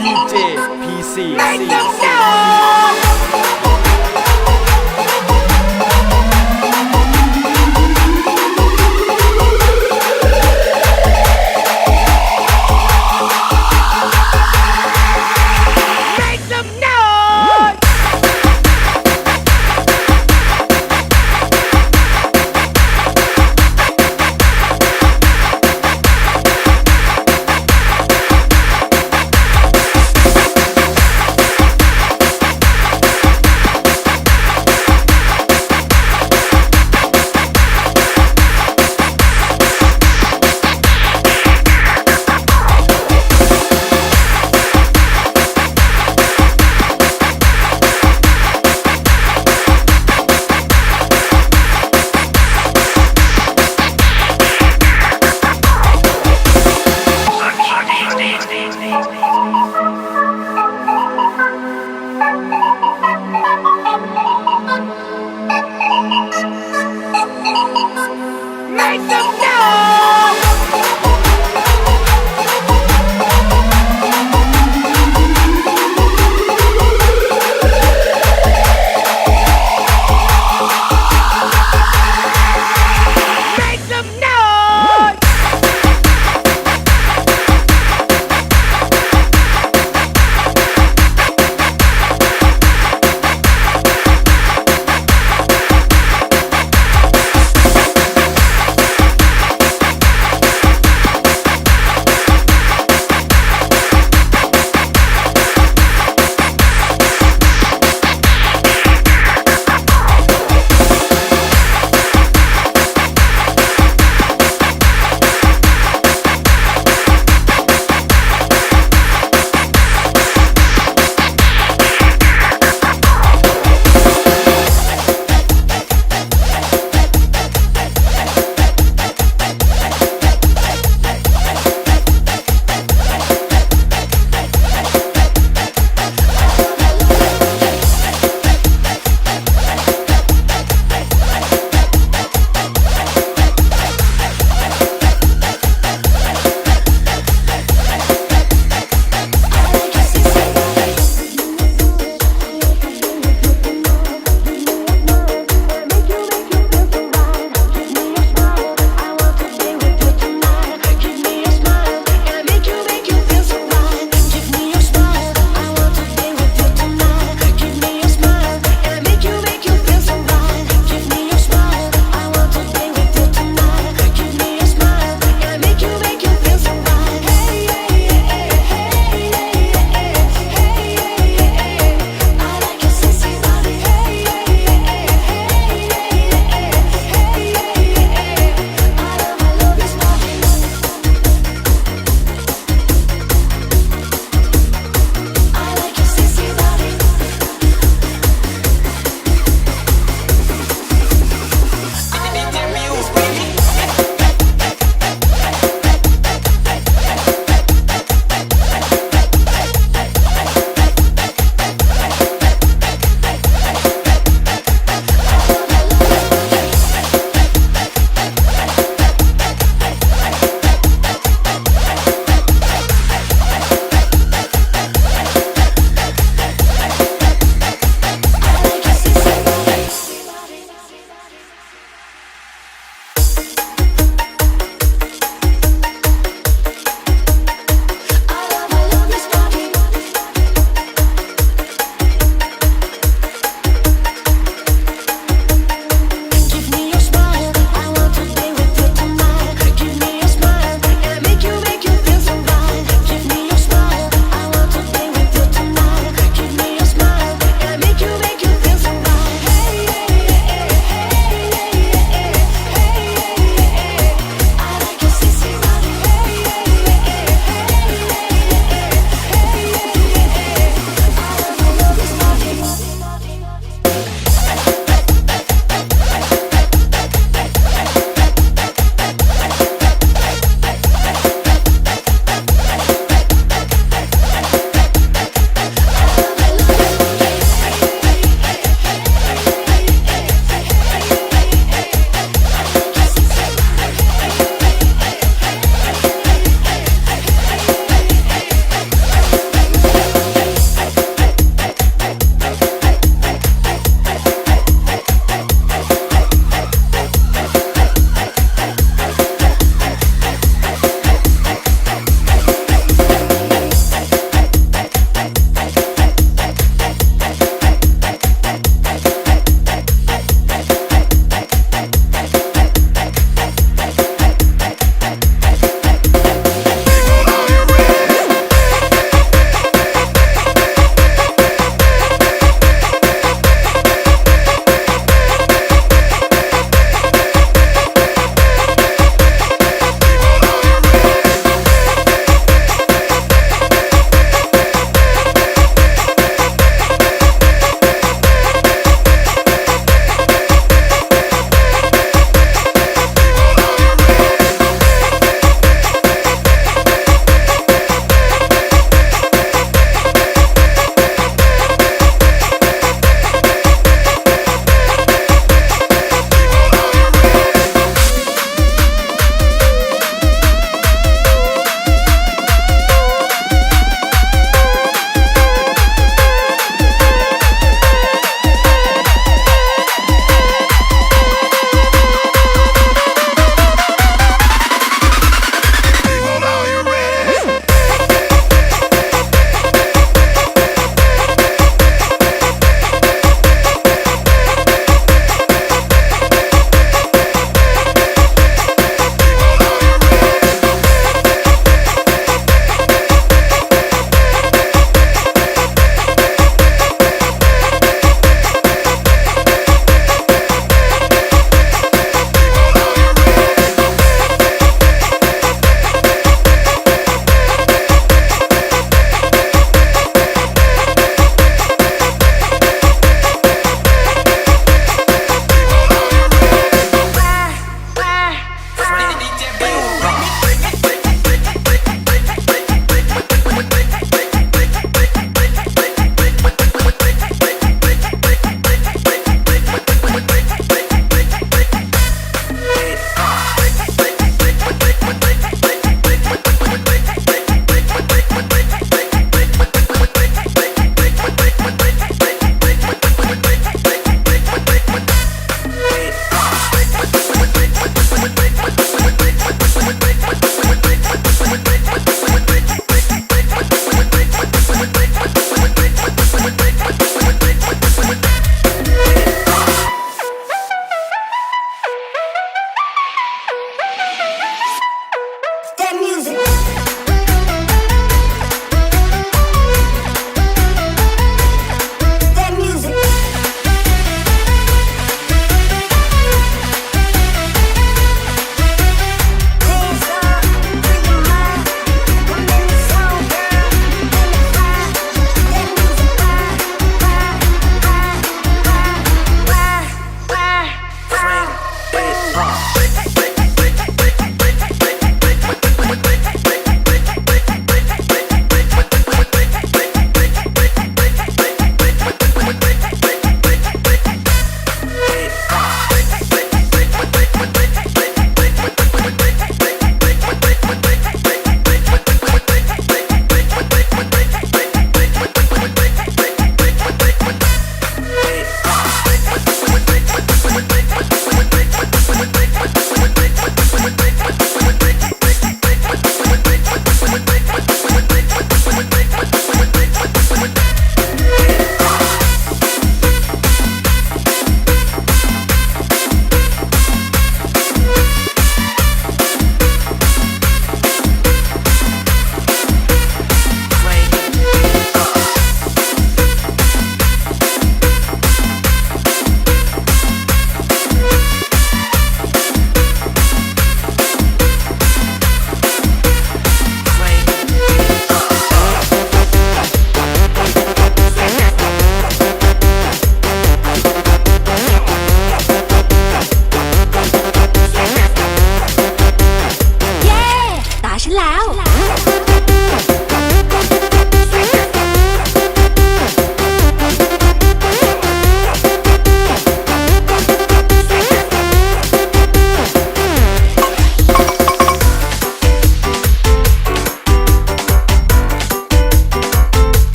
DJ PC. Make them know. Make them know.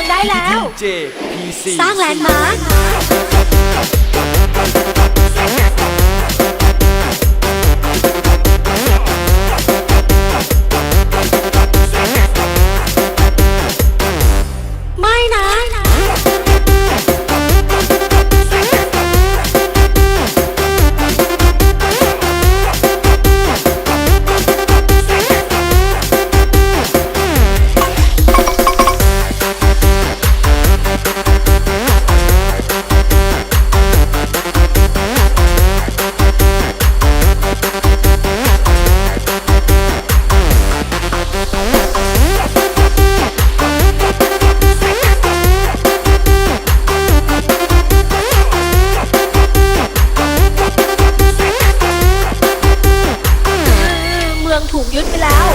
ำได้แล้ว DJ PC สร้างแลนด์มาร์คไม่นะ เมืองถูกยึดไปแล้ว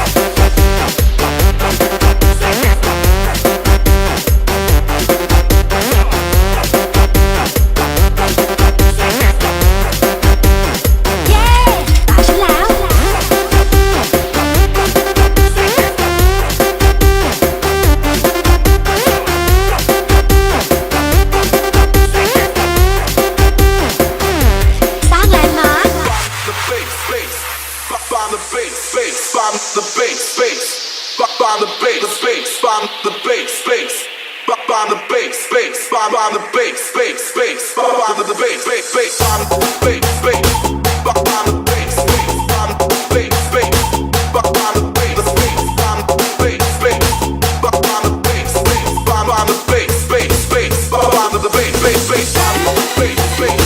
เย้ตาฉันแล้ว สร้างแลนด์มาร์ค The bass, bass, bomb the bass, bass, bomb the bass, bass, bomb the bass, bass, bomb the bass, bass, bomb the bass, bass, bomb the bass, bass, bass, bomb the bass, bass, bass, bomb the bass, bass, bomb the bass, bass, bomb the bass, bass, bomb the bass, bass, bomb the bass, bass, bomb the bass, bass, bomb the bass, bass, bass, bomb the bass, bass, bass, bomb the bass, bass, bomb the bass, bass, bomb the bass, bass.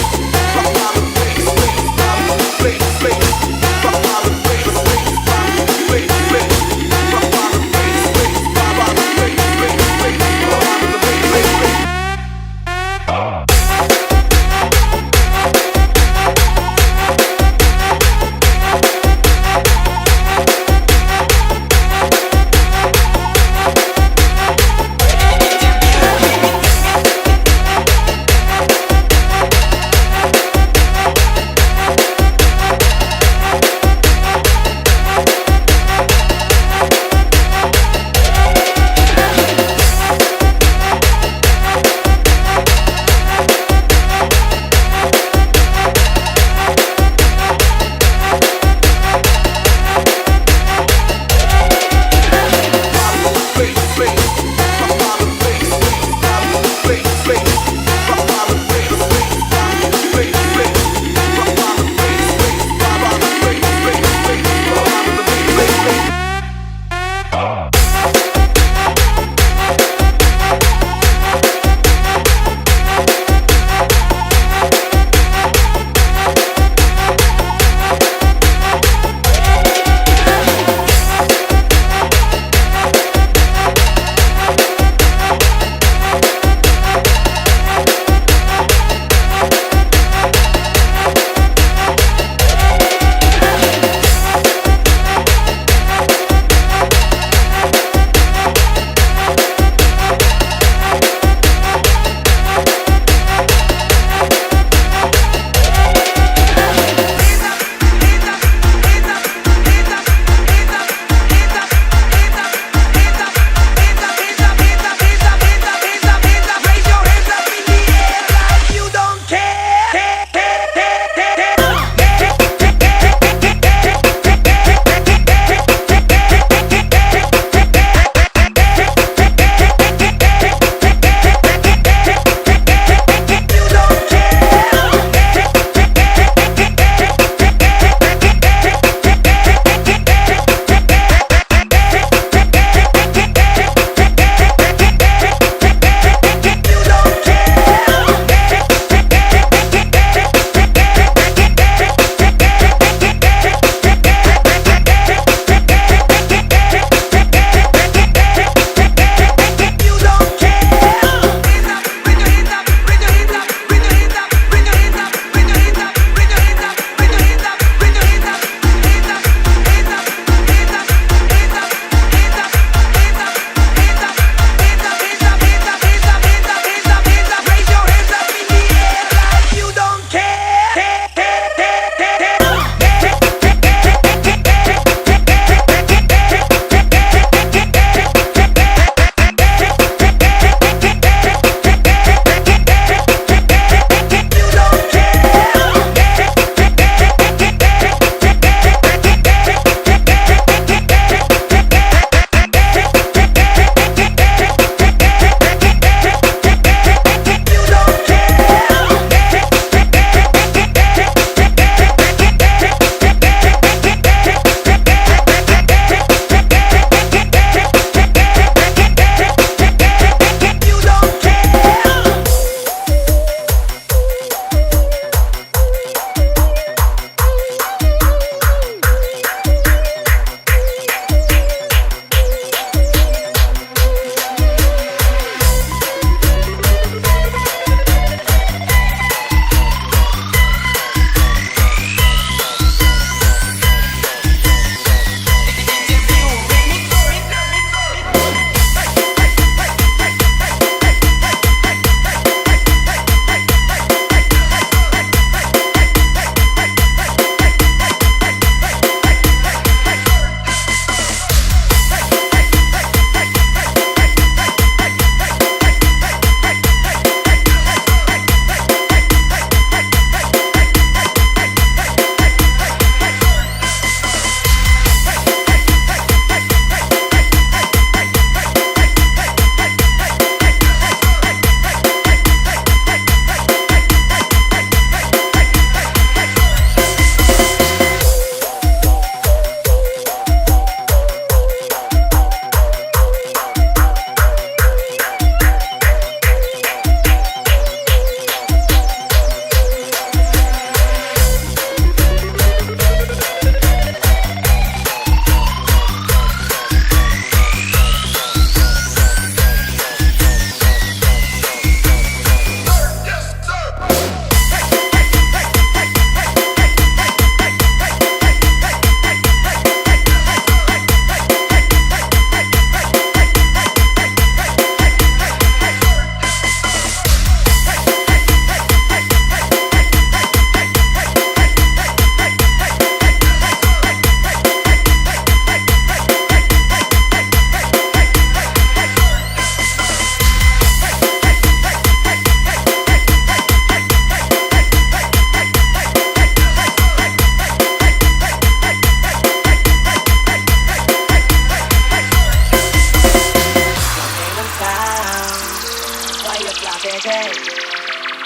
fly, baby,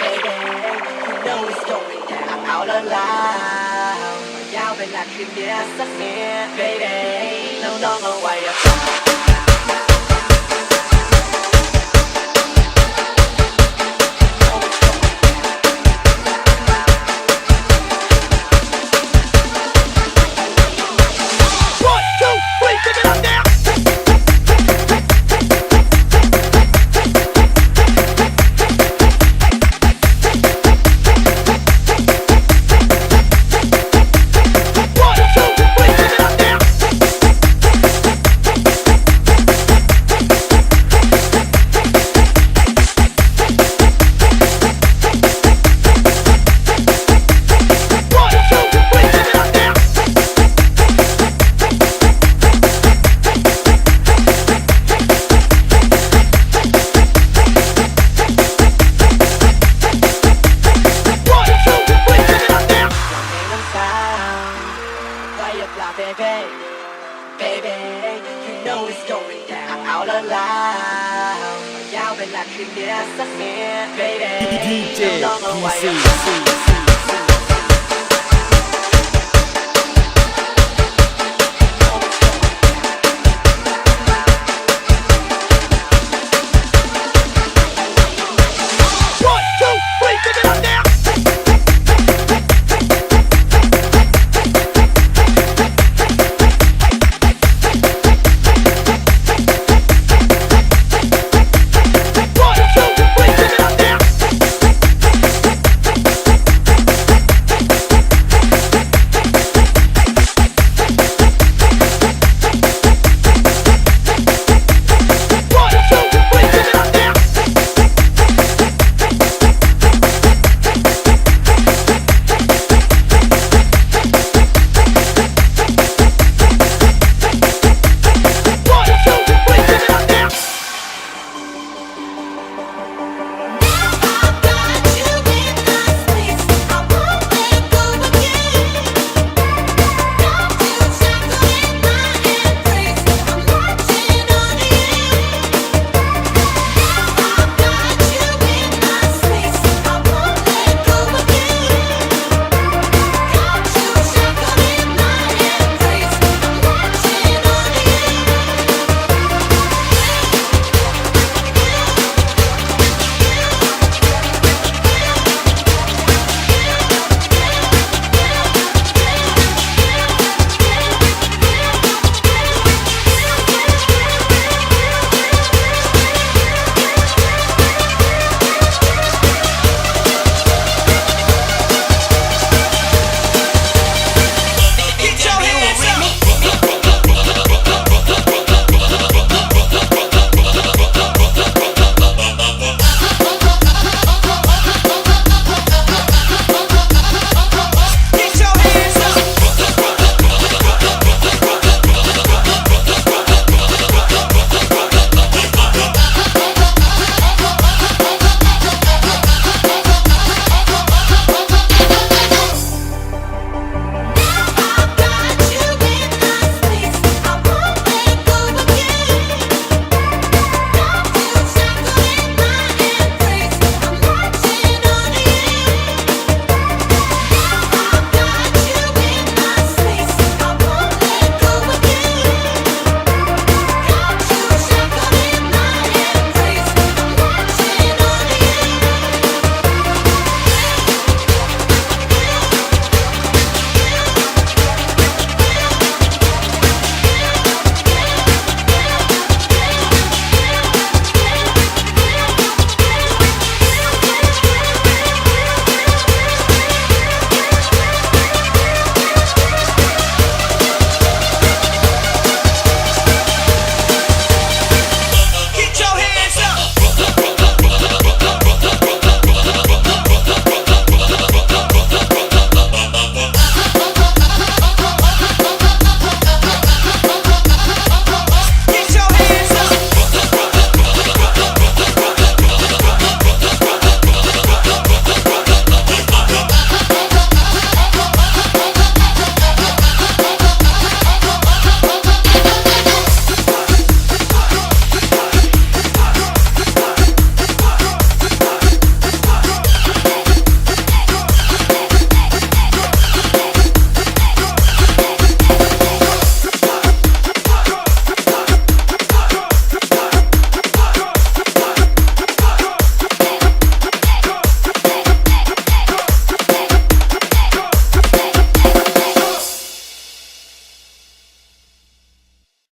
baby. You know it's going down out loud. 要เป็น like คืนนี้สักนิด baby น้องๆเอาไว้อะ One, two, three, take it up now. One, two, three, take it up now. One, two, three, take it up now. One, two, three, take it up now. น้ำตาไว้อย่าเปล่า baby baby you know it's going down out loud ยาวเป็น like คืนนี้สักนิด baby DJ น้องๆเอาไว้ PC